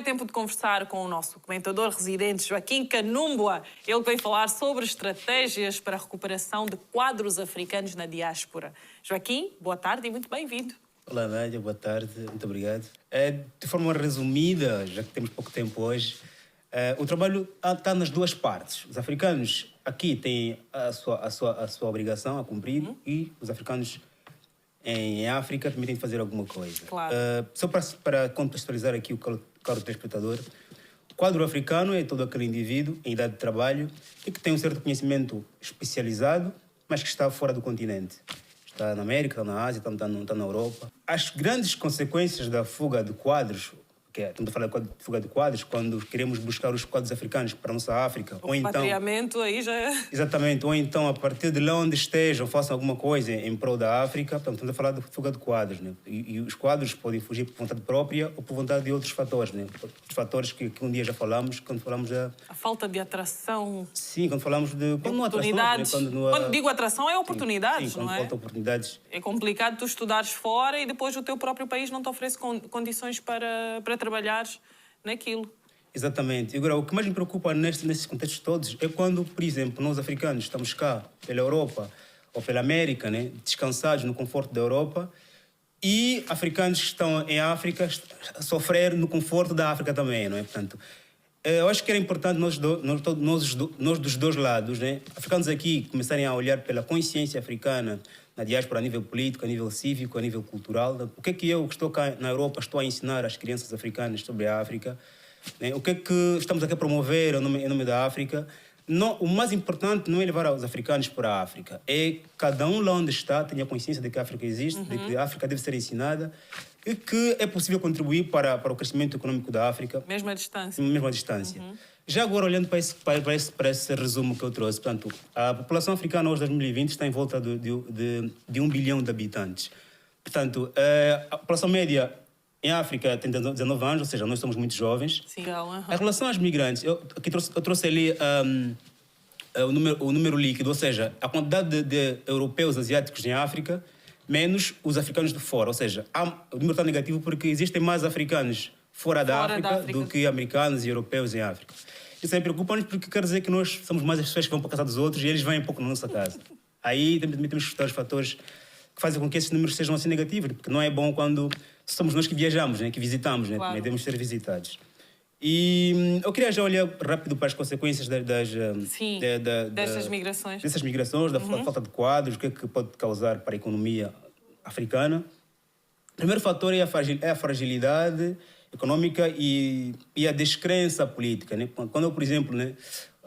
tempo de conversar com o nosso comentador residente, Joaquim Canúmbua. Ele vem falar sobre estratégias para a recuperação de quadros africanos na diáspora. Joaquim, boa tarde e muito bem-vindo. Olá, Nádia, boa tarde, muito obrigado. De forma resumida, já que temos pouco tempo hoje, o trabalho está nas duas partes. Os africanos aqui têm a sua obrigação a cumprir e os africanos em África também têm de fazer alguma coisa. Claro. Só para contextualizar aqui o caro telespectador, o quadro africano é todo aquele indivíduo em idade de trabalho e que tem um certo conhecimento especializado, mas que está fora do continente. Está na América, está na Ásia, está na Europa. As grandes consequências da fuga de quadros, estamos a falar de fuga de quadros, quando queremos buscar os quadros africanos para a nossa África. O repatriamento aí já é... Exatamente, ou então a partir de lá onde estejam, façam alguma coisa em prol da África. Portanto, estamos a falar de fuga de quadros. Né? E os quadros podem fugir por vontade própria ou por vontade de outros fatores. Né? Os fatores que um dia já falamos, quando falamos da... A falta de atração. Sim, quando falamos de... Quando não há oportunidades. Atração, né? Quando digo atração, é oportunidades, sim, quando não é? falta oportunidades. É complicado tu estudares fora e depois o teu próprio país não te oferece condições para trabalhares naquilo. Exatamente. E agora, o que mais me preocupa nesses contextos todos é quando, por exemplo, nós africanos estamos cá, pela Europa ou pela América, né, descansados no conforto da Europa, e africanos que estão em África a sofrer no conforto da África também, não é? Portanto, eu acho que era importante nós dos dois lados, né, africanos aqui começarem a olhar pela consciência africana na diáspora a nível político, a nível cívico, a nível cultural. O que é que eu, que estou cá na Europa, estou a ensinar às crianças africanas sobre a África? Né? O que é que estamos aqui a promover em nome da África? Não, o mais importante não é levar os africanos para a África. É cada um lá onde está tenha consciência de que a África existe, de que a África deve ser ensinada e que é possível contribuir para o crescimento econômico da África. Mesmo à distância. Mesmo à distância. Já agora, olhando para esse resumo que eu trouxe, portanto, a população africana hoje, em 2020, está em volta de 1 bilhão de habitantes. Portanto, a população média em África tem 19 anos, ou seja, nós somos muito jovens. Sim. Em relação aos migrantes, eu trouxe ali o número líquido, ou seja, a quantidade de europeus asiáticos em África, menos os africanos de fora. Ou seja, o número está negativo porque existem mais africanos fora da África do que americanos e europeus em África. Isso é preocupante porque quer dizer que nós somos mais as pessoas que vão para a casa dos outros e eles vêm pouco na nossa casa. Aí também temos que estudar os fatores que fazem com que esses números sejam assim negativos, porque não é bom quando somos nós que viajamos, né, que visitamos, né, claro. Devemos ser visitados. E eu queria já olhar rápido para as consequências dessas migrações. Dessas migrações, da falta de quadros, o que é que pode causar para a economia africana. O primeiro fator é a fragilidade econômica e a descrença política. Né? Quando eu, por exemplo, né,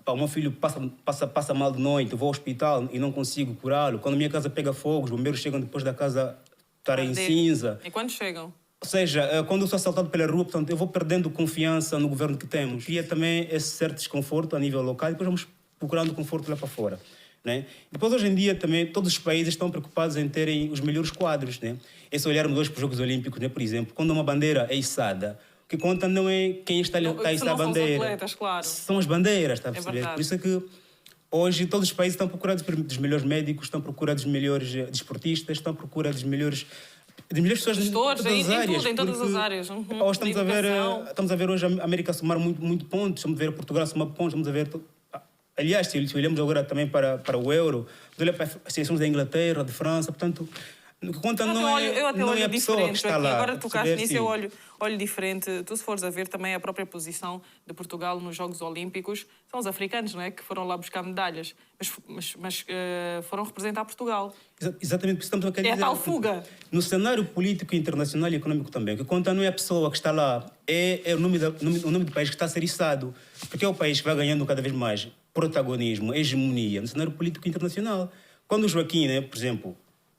o meu filho passa mal de noite, eu vou ao hospital e não consigo curá-lo. Quando a minha casa pega fogo, os bombeiros chegam depois da casa estar em cinza. E quando chegam? Ou seja, quando eu sou assaltado pela rua, portanto, eu vou perdendo confiança no governo que temos. Cria também esse certo desconforto a nível local e depois vamos procurando conforto lá para fora. Né? Depois, hoje em dia, também, todos os países estão preocupados em terem os melhores quadros. Né? E se olharmos hoje para os Jogos Olímpicos, né? Por exemplo, quando uma bandeira é içada, o que conta não é quem está a içar a bandeira. São os atletas, claro. São as bandeiras, está a perceber? Verdade. Por isso é que hoje todos os países estão à procura dos melhores médicos, estão à procura dos melhores desportistas, estão à procura das melhores pessoas em todas as áreas. Em todas as áreas. Hoje estamos a ver hoje a América somar muito pontos, estamos a ver Portugal somar pontos, estamos a ver... Aliás, se olhamos agora também para o euro, olhamos para as seleções da Inglaterra, de França, portanto, o que conta não é a pessoa que está lá. Agora que tocaste nisso, eu olho diferente. Tu, se fores a ver também a própria posição de Portugal nos Jogos Olímpicos, são os africanos, não é? Que foram lá buscar medalhas, mas foram representar Portugal. Exatamente, porque estamos a querer dizer... É a tal fuga. No cenário político, internacional e econômico também, o que conta não é a pessoa que está lá, é o nome do país que está a ser içado, porque é o país que vai ganhando cada vez mais protagonismo, hegemonia no cenário político internacional. Quando o Joaquim, né, por exemplo,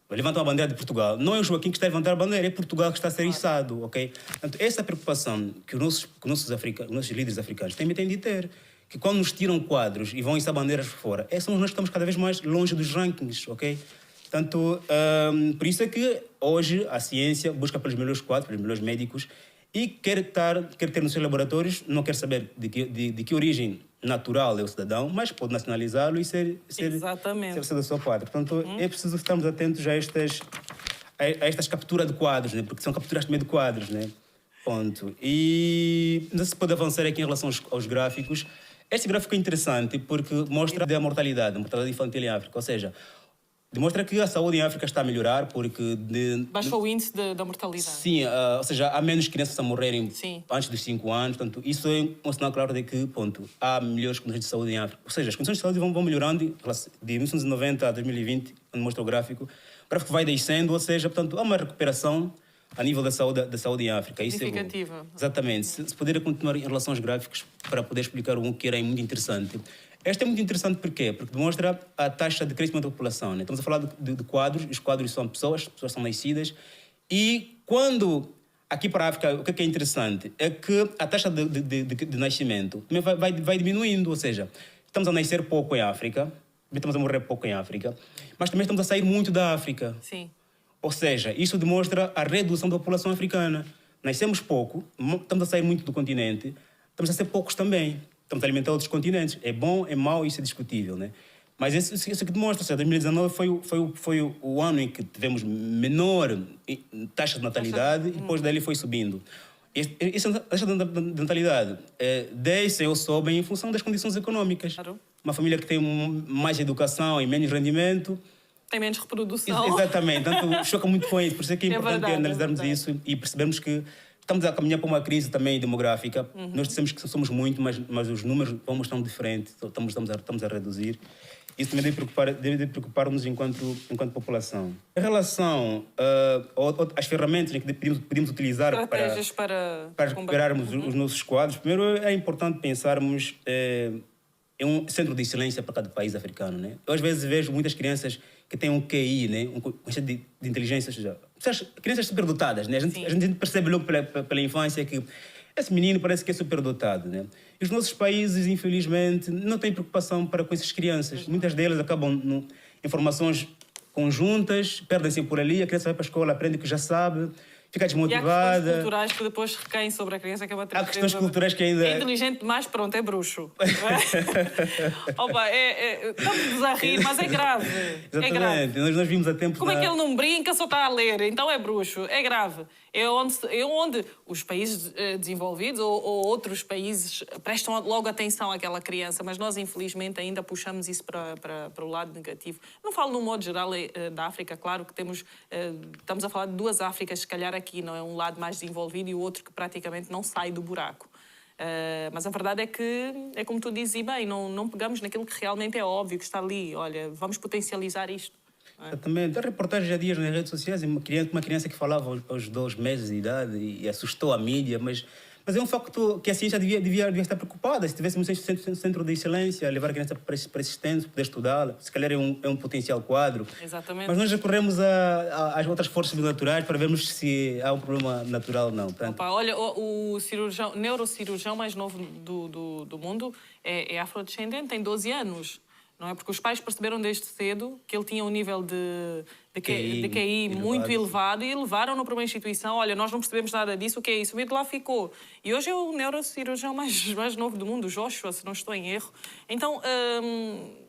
levanta a bandeira de Portugal, não é o Joaquim que está a levantar a bandeira, é Portugal que está a ser içado, ok? Portanto, essa preocupação que os nossos líderes africanos têm de ter, que quando nos tiram quadros e vão içar bandeiras fora, somos nós que estamos cada vez mais longe dos rankings, ok? Portanto, por isso é que hoje a ciência busca pelos melhores quadros, pelos melhores médicos e quer ter nos seus laboratórios, não quer saber de que origem natural é o cidadão, mas pode nacionalizá-lo e ser da sua parte. Portanto, é preciso estarmos atentos a estas capturas de quadros, né? Porque são capturas também de quadros, né? Ponto. E não se pode avançar aqui em relação aos gráficos. Este gráfico é interessante porque mostra a mortalidade infantil em África. Ou seja, demonstra que a saúde em África está a melhorar porque... Baixou o índice da mortalidade. Sim, ou seja, há menos crianças a morrerem Sim. antes dos 5 anos. Portanto, isso é um sinal claro de que, ponto, há melhores condições de saúde em África. Ou seja, as condições de saúde vão melhorando de 1990 a 2020, quando mostra o gráfico vai descendo, ou seja, portanto, há uma recuperação a nível da saúde em África. Isso significativa. É bom. Exatamente. Se puder continuar em relação aos gráficos para poder explicar um que era muito interessante. Este é muito interessante porquê? Porque demonstra a taxa de crescimento da população. Né? Estamos a falar de quadros, os quadros são pessoas são nascidas, e quando, aqui para a África, o que é interessante é que a taxa de nascimento também vai diminuindo, ou seja, estamos a nascer pouco em África, também estamos a morrer pouco em África, mas também estamos a sair muito da África. Sim. Ou seja, isso demonstra a redução da população africana. Nascemos pouco, estamos a sair muito do continente, estamos a ser poucos também. Estamos a alimentar outros continentes. É bom, é mau, isso é discutível, né? Mas isso que demonstra, ou seja, 2019 foi o ano em que tivemos menor taxa de natalidade e depois dali foi subindo. Essa taxa de natalidade desce ou sobe em função das condições econômicas. Claro. Uma família que tem mais educação e menos rendimento... Tem menos reprodução. Exatamente, então choca muito com isso. Por isso é que é importante analisarmos isso e percebermos que estamos a caminhar para uma crise também demográfica. Nós dissemos que somos muito, mas os números vão mostrando diferente. Estamos a reduzir. Isso também deve preocupar-nos enquanto população. Em relação às ferramentas que podemos utilizar para recuperarmos os nossos quadros, primeiro é importante pensarmos em um centro de excelência para cada país africano. Né? Eu às vezes vejo muitas crianças que têm um QI, né? um conceito de inteligência, ou seja, crianças superdotadas. Né? A gente percebe logo pela infância que esse menino parece que é superdotado. Né? E os nossos países, infelizmente, não têm preocupação com essas crianças. Muitas delas acabam em formações conjuntas, perdem-se por ali, a criança vai para a escola, aprende o que já sabe, fica desmotivada. E há questões culturais que depois recaem sobre a criança, que é uma tristeza. Há questões culturais que ainda... É inteligente demais, pronto, é bruxo. Opa, estamos a rir, mas é grave. Exatamente. É grave. Nós vimos a tempo Como é que ele não brinca, só está a ler? Então é bruxo. É grave. É onde os países desenvolvidos ou outros países prestam logo atenção àquela criança, mas nós, infelizmente, ainda puxamos isso para o lado negativo. Não falo no modo geral da África, claro que estamos a falar de duas Áfricas, se calhar aqui, não é? Um lado mais desenvolvido e o outro que praticamente não sai do buraco. Mas a verdade é que, é como tu dizes, e bem, não pegamos naquilo que realmente é óbvio, que está ali. Olha, vamos potencializar isto. Exatamente. Há reportagens há dias nas redes sociais, uma criança que falava aos 2 meses de idade e assustou a mídia, mas é um facto que a ciência devia estar preocupada. Se tivéssemos um centro de excelência, levar a criança para esses centros, poder estudá-la, se calhar é um potencial quadro. Exatamente. Mas nós recorremos às outras forças naturais para vermos se há um problema natural ou não. Portanto... Opa, olha, o neurocirurgião mais novo do mundo é afrodescendente, tem 12 anos. Não é? Porque os pais perceberam desde cedo que ele tinha um nível de QI muito elevado e levaram-no para uma instituição. Olha, nós não percebemos nada disso, o que é isso? O medo lá ficou. E hoje é o neurocirurgião mais novo do mundo, o Joshua, se não estou em erro. Então,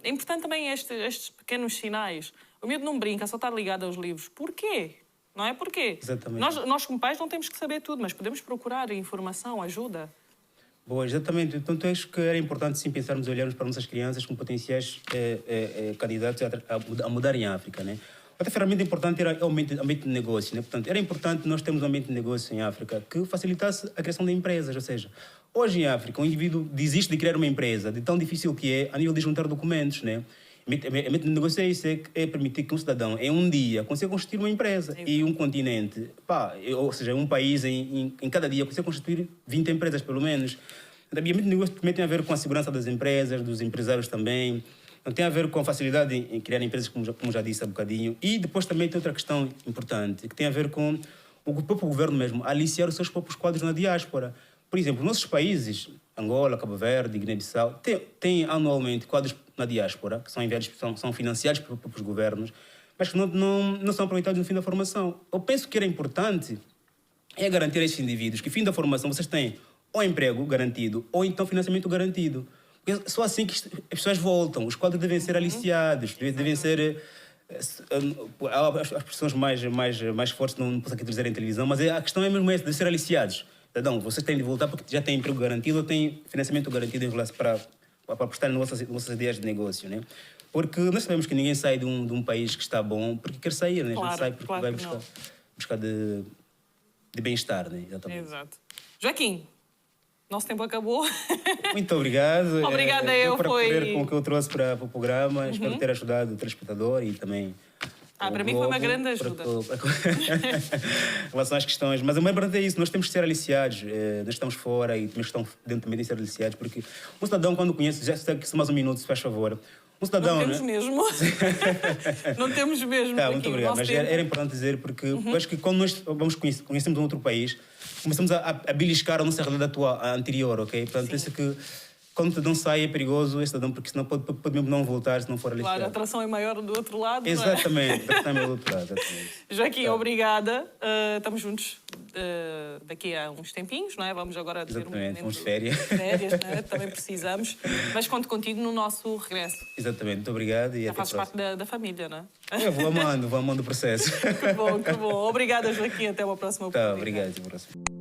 é importante também estes pequenos sinais. O medo não brinca, só está ligado aos livros. Porquê? Não é? Porquê? Exatamente. Nós, como pais, não temos que saber tudo, mas podemos procurar informação, ajuda. Boa, exatamente. Então, acho que era importante, sim, pensarmos e olharmos para nossas crianças como potenciais candidatos a mudarem a África, né? Outra ferramenta importante era o ambiente de negócio, né? Portanto, era importante nós termos um ambiente de negócio em África que facilitasse a criação de empresas, ou seja, hoje em África, um indivíduo desiste de criar uma empresa, de tão difícil que é, a nível de juntar documentos, né? O ambiente de negócio é isso, é permitir que um cidadão, em um dia, consiga constituir uma empresa. E um continente, ou seja, um país, em cada dia, consiga constituir 20 empresas, pelo menos. O ambiente de negócio também tem a ver com a segurança das empresas, dos empresários também. Tem a ver com a facilidade em criar empresas, como já disse há bocadinho. E depois também tem outra questão importante, que tem a ver com o próprio governo mesmo, aliciar os seus próprios quadros na diáspora. Por exemplo, nossos países, Angola, Cabo Verde, Guiné-Bissau, têm anualmente quadros na diáspora, que são enviados, são financiados pelos governos, mas que não são aproveitados no fim da formação. Eu penso que era importante garantir a esses indivíduos que, no fim da formação, vocês têm ou emprego garantido, ou então financiamento garantido. Porque só assim que as pessoas voltam. Os quadros devem ser aliciados, devem ser... As pessoas mais fortes não posso aqui dizer em televisão, mas a questão é mesmo essa, de ser aliciados. cidadão, vocês têm de voltar porque já têm emprego garantido ou têm financiamento garantido em relação para apostar nas vossas ideias de negócio, né? Porque nós sabemos que ninguém sai de um país que está bom porque quer sair, né? A gente sai porque vai buscar de bem-estar, né? Exatamente. Exato. Joaquim, nosso tempo acabou. Muito obrigado. Obrigada, para foi... poder com o que eu trouxe para o programa. Espero ter ajudado o telespectador e também... para mim foi uma grande ajuda. Em relação às questões. Mas o mais importante é isso, nós temos que ser aliciados. Nós estamos fora e temos que estar dentro também de ser aliciados, porque um cidadão, quando conhece, já sei que mais um minuto, se faz favor. Um cidadão, não temos mesmo. Não temos mesmo. Tá, muito obrigado. Mas era importante dizer, porque eu acho que quando nós conhecemos um outro país, começamos a beliscar a nossa realidade anterior, ok? Portanto, penso que quando o cidadão sai é perigoso, esse cidadão, porque senão pode mesmo não voltar se não for aliciado. Claro, a atração é maior do outro lado. Exatamente, a atração é do outro lado. Exatamente. Joaquim, obrigada. Estamos juntos daqui a uns tempinhos, não é? Vamos agora ter vamos de férias. Férias, não é? Também precisamos. Mas conto contigo no nosso regresso. Exatamente, muito obrigado. E já fazes parte da família, não é? Eu vou amando o processo. Que bom, que bom. Obrigada, Joaquim. Até uma próxima oportunidade. Obrigado, até a próxima.